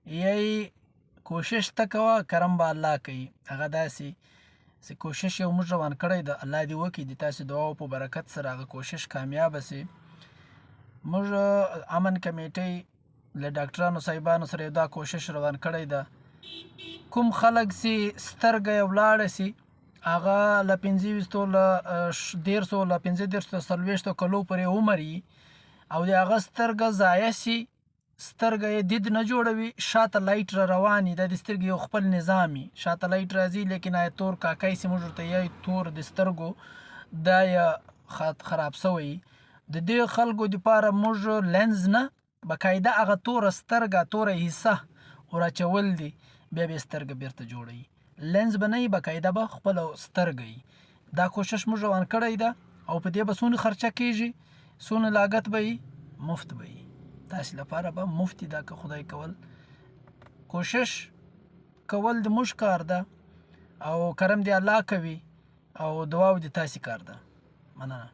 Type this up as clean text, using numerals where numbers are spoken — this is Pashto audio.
یی کوشش ته کوه کرم به الله کوي. هغه داسې کوشش یو موږ روان کړی ده، الله دې وکړي د تاسې دعاو په برکت سره هغه کوشش کامیابه سي. موږ امن کمیټۍ له ډاکټرانو صاحبانو سره یو دا کوشش روان کړی ده، کوم خلک چې سترګه یې ولاړه سي هغه له 25 له 13 له 15 ته 40 کلو پورې عمر وي او د هغه سترګه ضایع سي، سترګه یې دید نه جوړوي، شاته لایټ را روان وي، دا د سترګې یو خپل نظام وي، شاته لایټ راځي لیکن تور کاکای سي موږ ورته یایو، تور د سترګو دا یې خراب سوی. د دې خلکو دپاره موږ لینز نه باقاعده هغه توره سترګه توره حصه وراچول دي، بیا به سترګه بیرته جوړوي. لینز به نه وي، باقاعده به خپله سترګه وي. دا کوشش موږ روان کړی ده او په دې به څونه خرچه کېږي، څونه لاګت به وي، مفت به وي. تاسې لپاره به مفت دا که خدای کول. کوشش کول د موږ کار ده او کرم دی الله کوي او دعا د تاسې کار ده. مننه.